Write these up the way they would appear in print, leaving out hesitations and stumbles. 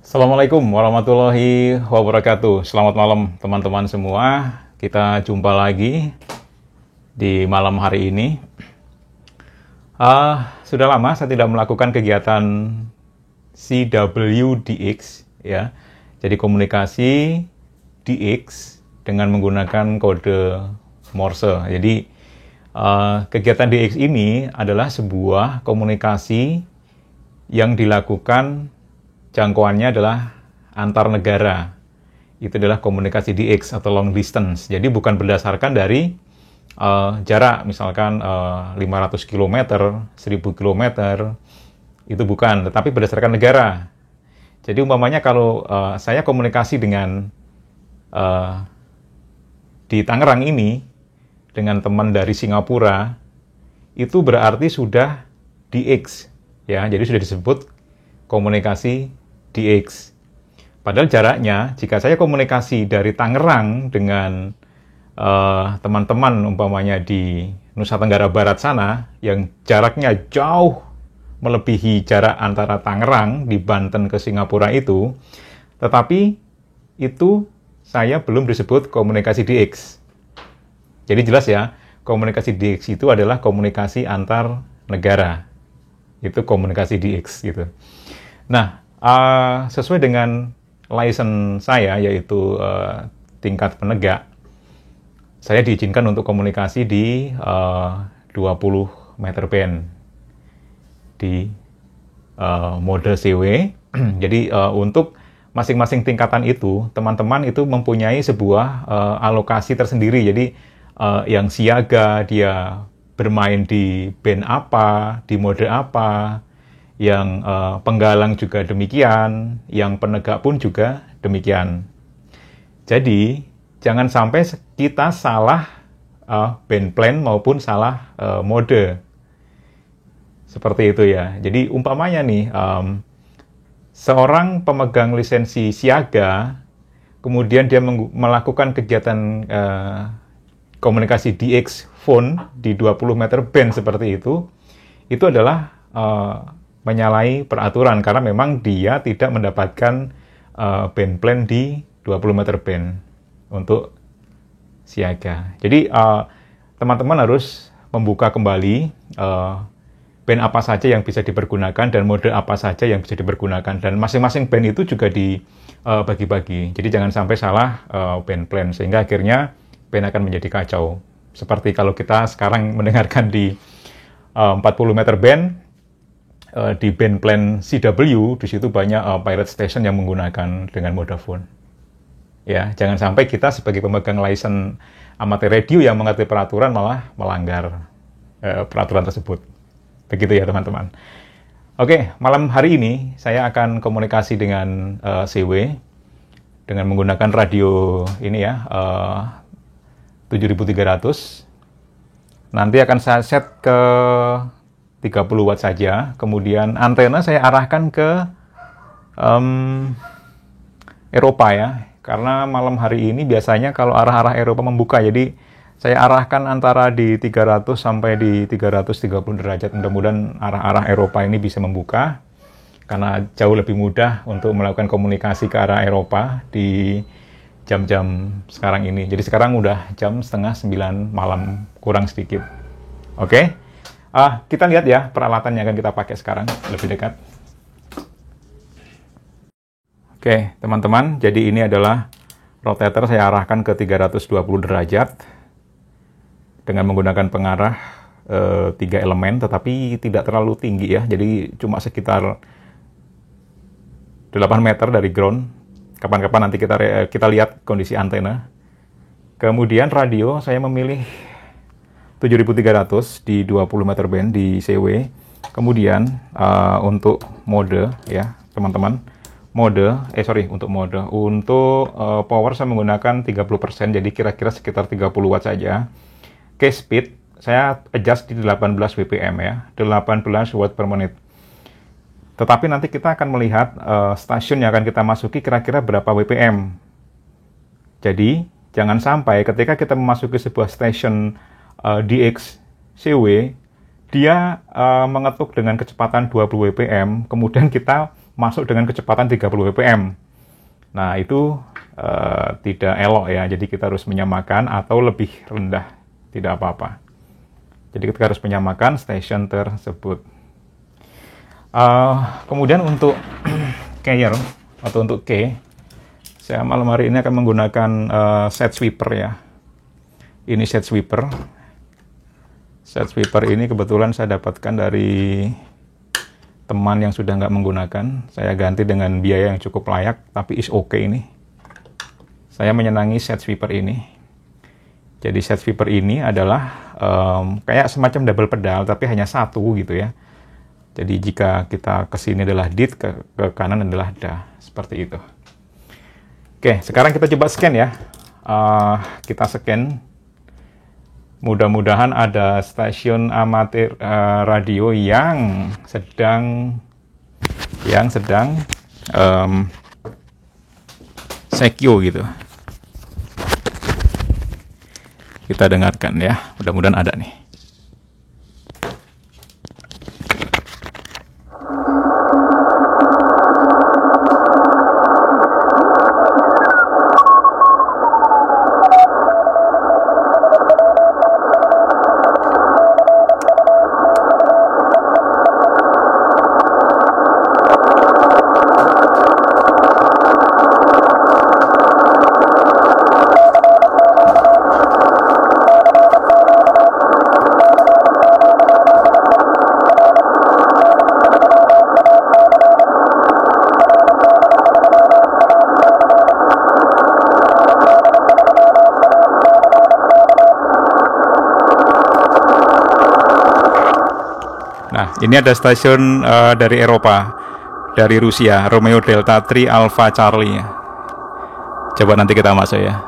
Assalamualaikum warahmatullahi wabarakatuh. Selamat malam teman-teman semua. Kita jumpa lagi di malam hari ini. Sudah lama saya tidak melakukan kegiatan CWDX ya. Jadi komunikasi DX dengan menggunakan kode Morse. Jadi kegiatan DX ini adalah sebuah komunikasi yang dilakukan, jangkauannya adalah antar negara. Itu adalah komunikasi DX atau long distance. Jadi bukan berdasarkan dari jarak, misalkan 500 km, 1000 km, itu bukan, tetapi berdasarkan negara. Jadi umpamanya kalau saya komunikasi dengan di Tangerang ini dengan teman dari Singapura, itu berarti sudah DX ya. Jadi sudah disebut komunikasi DX. Padahal jaraknya, jika saya komunikasi dari Tangerang dengan teman-teman umpamanya di Nusa Tenggara Barat sana, yang jaraknya jauh melebihi jarak antara Tangerang di Banten ke Singapura itu, tetapi itu saya belum disebut komunikasi DX. Jadi jelas ya, komunikasi DX itu adalah komunikasi antar negara. Itu komunikasi DX gitu. Nah, sesuai dengan license saya, yaitu tingkat penegak, saya diizinkan untuk komunikasi di 20 meter band di mode CW. Jadi untuk masing-masing tingkatan itu, teman-teman itu mempunyai sebuah alokasi tersendiri. Jadi yang siaga dia bermain di band apa, di mode apa, yang penggalang juga demikian, yang penegak pun juga demikian. Jadi, jangan sampai kita salah band plan maupun salah mode. Seperti itu ya. Jadi, umpamanya nih, seorang pemegang lisensi siaga, kemudian dia melakukan kegiatan komunikasi DX phone di 20 meter band seperti itu adalah menyalahi peraturan karena memang dia tidak mendapatkan band plan di 20 meter band untuk siaga. Jadi teman-teman harus membuka kembali band apa saja yang bisa dipergunakan dan mode apa saja yang bisa dipergunakan, dan masing-masing band itu juga dibagi-bagi. Jadi jangan sampai salah band plan sehingga akhirnya band akan menjadi kacau. Seperti kalau kita sekarang mendengarkan di 40 meter band, di band plan CW, di situ banyak pirate station yang menggunakan dengan Vodafone. Ya, jangan sampai kita sebagai pemegang license amatir radio yang mengerti peraturan malah melanggar peraturan tersebut. Begitu ya teman-teman. Oke, malam hari ini saya akan komunikasi dengan CW dengan menggunakan radio ini ya, 7300. Nanti akan saya set ke 30 watt saja. Kemudian antena saya arahkan ke Eropa ya. Karena malam hari ini biasanya kalau arah-arah Eropa membuka. Jadi saya arahkan antara di 300 sampai di 330 derajat. Mudah-mudahan arah-arah Eropa ini bisa membuka. Karena jauh lebih mudah untuk melakukan komunikasi ke arah Eropa di jam-jam sekarang ini. Jadi sekarang udah jam 8:30 malam kurang sedikit. Oke, kita lihat ya peralatan yang akan kita pakai sekarang lebih dekat. Oke, teman-teman, jadi ini adalah rotator saya arahkan ke 320 derajat dengan menggunakan pengarah 3 elemen, tetapi tidak terlalu tinggi ya. Jadi cuma sekitar 8 meter dari ground. Kapan-kapan nanti kita lihat kondisi antena. Kemudian radio saya memilih 7300 di 20 meter band di CW. Kemudian untuk mode ya teman-teman, untuk power saya menggunakan 30%, jadi kira-kira sekitar 30 watt saja. Case speed saya adjust di 18 bpm ya, 18 watt per menit. Tetapi nanti kita akan melihat stasiun yang akan kita masuki kira-kira berapa BPM. Jadi, jangan sampai ketika kita memasuki sebuah stasiun DX CW, dia mengetuk dengan kecepatan 20 BPM, kemudian kita masuk dengan kecepatan 30 fps. Nah, itu tidak elok ya, jadi kita harus menyamakan atau lebih rendah, tidak apa-apa. Jadi kita harus menyamakan stasiun tersebut. Kemudian untuk keyer atau untuk key, saya malam hari ini akan menggunakan set sweeper ya. Ini set sweeper. Set sweeper ini kebetulan saya dapatkan dari teman yang sudah nggak menggunakan. Saya ganti dengan biaya yang cukup layak, tapi is okay ini. Saya menyenangi set sweeper ini. Jadi set sweeper ini adalah kayak semacam double pedal, tapi hanya satu gitu ya. Jadi jika kita ke sini adalah dit, ke kanan adalah da, seperti itu. Oke, sekarang kita coba scan ya. Kita scan. Mudah-mudahan ada stasiun amatir radio yang sedang sekio gitu. Kita dengarkan ya, mudah-mudahan ada nih. Nah, ini ada stasiun dari Eropa, dari Rusia, Romeo Delta 3 Alpha Charlie. Coba nanti kita masuk ya.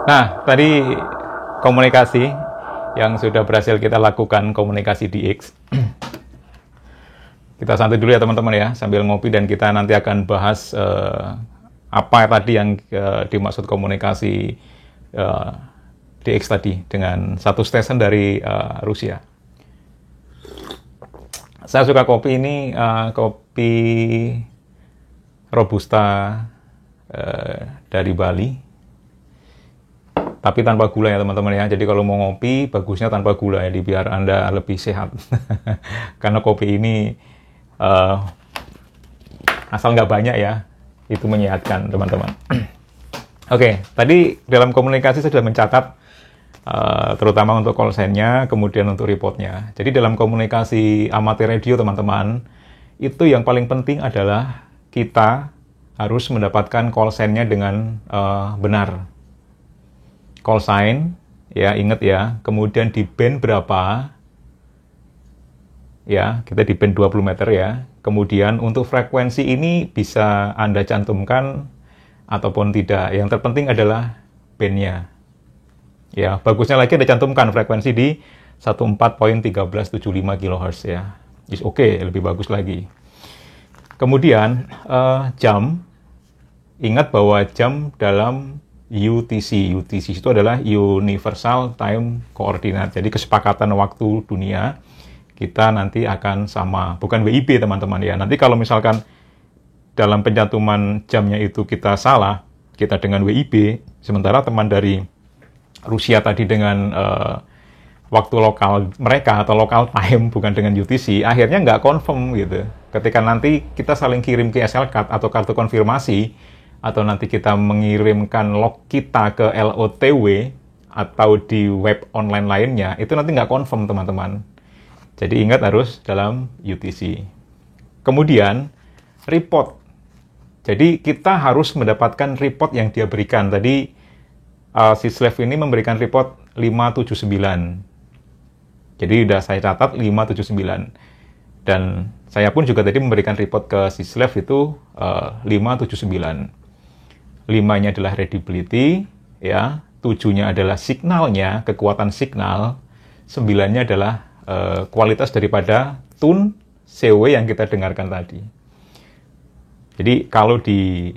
Nah, tadi komunikasi yang sudah berhasil kita lakukan, komunikasi DX. Kita santai dulu ya teman-teman ya, sambil ngopi, dan kita nanti akan bahas apa tadi yang dimaksud komunikasi DX tadi dengan satu stesen dari Rusia. Saya suka kopi ini, kopi Robusta dari Bali, tapi tanpa gula ya teman-teman ya. Jadi kalau mau ngopi, bagusnya tanpa gula ya, biar Anda lebih sehat. Karena kopi ini asal nggak banyak ya, itu menyehatkan teman-teman. Oke, tadi dalam komunikasi saya sudah mencatat terutama untuk call sign-nya, kemudian untuk report-nya. Jadi dalam komunikasi amatir radio teman-teman, itu yang paling penting adalah kita harus mendapatkan call sign-nya dengan benar. Call sign, ya ingat ya, kemudian di band berapa, ya kita di band 20 meter ya. Kemudian untuk frekuensi ini bisa Anda cantumkan ataupun tidak. Yang terpenting adalah band-nya. Ya, bagusnya lagi Anda cantumkan frekuensi di 14.1375 kHz ya. Is oke, lebih bagus lagi. Kemudian jam, ingat bahwa jam dalam UTC. UTC itu adalah Universal Time Coordinate. Jadi kesepakatan waktu dunia kita nanti akan sama, bukan WIB teman-teman ya. Nanti kalau misalkan dalam pencantuman jamnya itu kita salah, kita dengan WIB, sementara teman dari Rusia tadi dengan waktu lokal mereka atau local time, bukan dengan UTC, akhirnya nggak confirm gitu. Ketika nanti kita saling kirim ke SL card atau kartu konfirmasi, atau nanti kita mengirimkan log kita ke LOTW atau di web online lainnya, itu nanti nggak confirm teman-teman. Jadi ingat harus dalam UTC. Kemudian report. Jadi kita harus mendapatkan report yang dia berikan. Tadi si Slave ini memberikan report 579. Jadi udah saya catat 579. Dan saya pun juga tadi memberikan report ke si Slave itu 579. 5-nya adalah readability, ya. 7-nya adalah signalnya, kekuatan signal. 9-nya adalah kualitas daripada tune CW yang kita dengarkan tadi. Jadi kalau di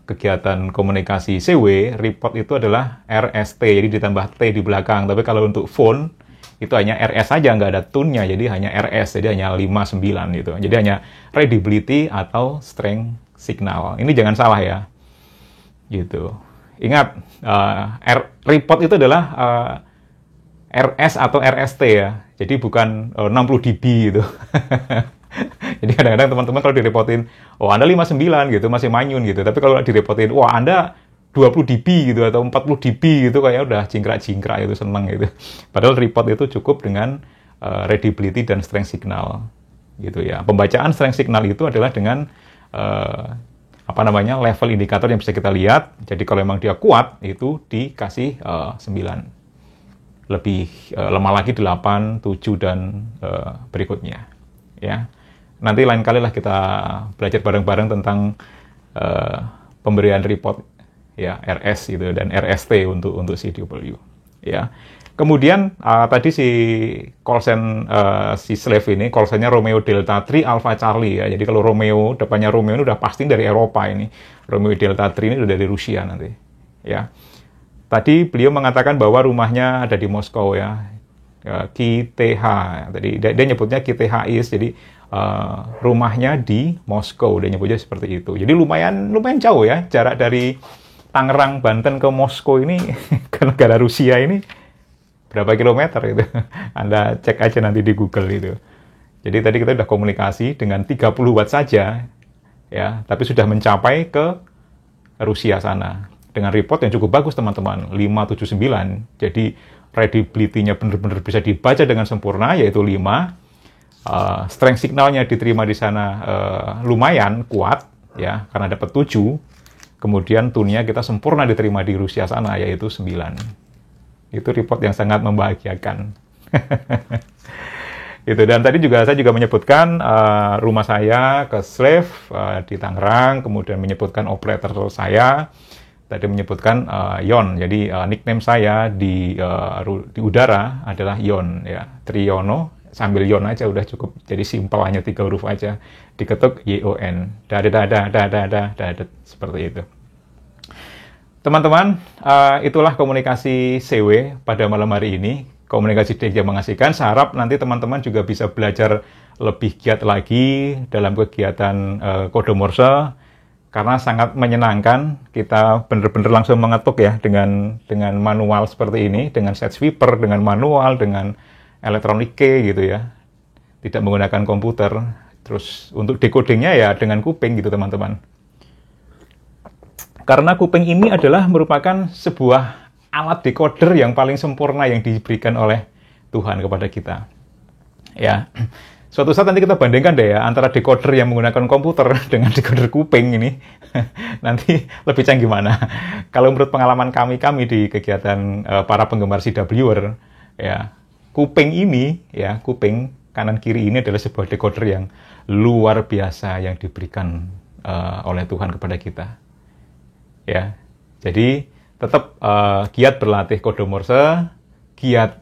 kegiatan komunikasi CW, report itu adalah RST, jadi ditambah T di belakang. Tapi kalau untuk phone, itu hanya RS saja, nggak ada tune-nya, jadi hanya RS, jadi hanya 59 gitu. Jadi hanya readability atau strength signal. Ini jangan salah ya. Gitu. Ingat, report itu adalah RS atau RST ya. Jadi bukan 60 dB gitu. Jadi kadang-kadang teman-teman kalau direpotin, oh Anda 59 gitu, masih manyun gitu. Tapi kalau direpotin, wah Anda 20 dB gitu, atau 40 dB gitu, kayak udah jingkrak-jingkrak gitu, seneng gitu. Padahal report itu cukup dengan readability dan strength signal. Gitu ya. Pembacaan strength signal itu adalah dengan level indikator yang bisa kita lihat. Jadi kalau memang dia kuat, itu dikasih 9. Lebih lemah lagi 8, 7, dan berikutnya. Ya. Nanti lain kali lah kita belajar bareng-bareng tentang pemberian report ya, RS gitu dan RST untuk CW ya. Kemudian tadi si call sign si Slave ini call sign-nya Romeo Delta 3 Alpha Charlie ya. Jadi kalau Romeo, depannya Romeo ini udah pasti dari Eropa ini. Romeo Delta 3 ini udah dari Rusia nanti ya. Tadi beliau mengatakan bahwa rumahnya ada di Moskow ya. KTH. Tadi dia nyebutnya KTH is, jadi rumahnya di Moskow, dia nyebutnya seperti itu. Jadi lumayan jauh ya jarak dari Tangerang, Banten ke Moskow ini ke negara Rusia ini berapa kilometer itu. Anda cek aja nanti di Google itu. Jadi tadi kita sudah komunikasi dengan 30 watt saja ya, tapi sudah mencapai ke Rusia sana dengan report yang cukup bagus teman-teman, 579. Jadi readability-nya benar-benar bisa dibaca dengan sempurna, yaitu 5. Strength signalnya diterima di sana lumayan kuat, ya, karena dapat 7. Kemudian tune-nya kita sempurna diterima di Rusia sana, yaitu 9. Itu report yang sangat membahagiakan. Gitu. Dan tadi saya juga menyebutkan rumah saya ke Slave di Tangerang, kemudian menyebutkan operator saya, tadi menyebutkan Yon. Jadi nickname saya di udara adalah Yon ya. Triyono sambil Yon aja udah cukup. Jadi simpel, hanya 3 huruf aja. Diketuk YON. Dadet seperti itu. Teman-teman, itulah komunikasi CW pada malam hari ini. Komunikasi DX yang mengasihkan. Saya harap nanti teman-teman juga bisa belajar lebih giat lagi dalam kegiatan kode Morse, karena sangat menyenangkan. Kita benar-benar langsung mengetuk ya dengan manual seperti ini, dengan set sweeper, dengan manual, dengan electronic key gitu ya. Tidak menggunakan komputer. Terus untuk decodingnya ya dengan kuping gitu teman-teman. Karena kuping ini adalah merupakan sebuah alat decoder yang paling sempurna yang diberikan oleh Tuhan kepada kita. Ya, suatu saat nanti kita bandingkan deh ya, antara decoder yang menggunakan komputer dengan decoder kuping ini. Nanti lebih canggih mana? Kalau menurut pengalaman kami di kegiatan para penggemar CWR, ya, kuping ini, ya, kuping kanan kiri ini adalah sebuah decoder yang luar biasa yang diberikan oleh Tuhan kepada kita. Ya, jadi tetap giat berlatih kode Morse, giat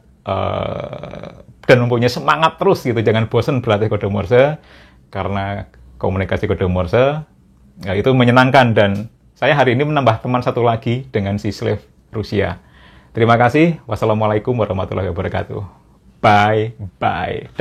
dan mempunyai semangat terus gitu, jangan bosan berlatih kode Morse, karena komunikasi kode Morse ya, itu menyenangkan. Dan saya hari ini menambah teman satu lagi dengan si slave Rusia. Terima kasih. Wassalamualaikum warahmatullahi wabarakatuh. Bye bye.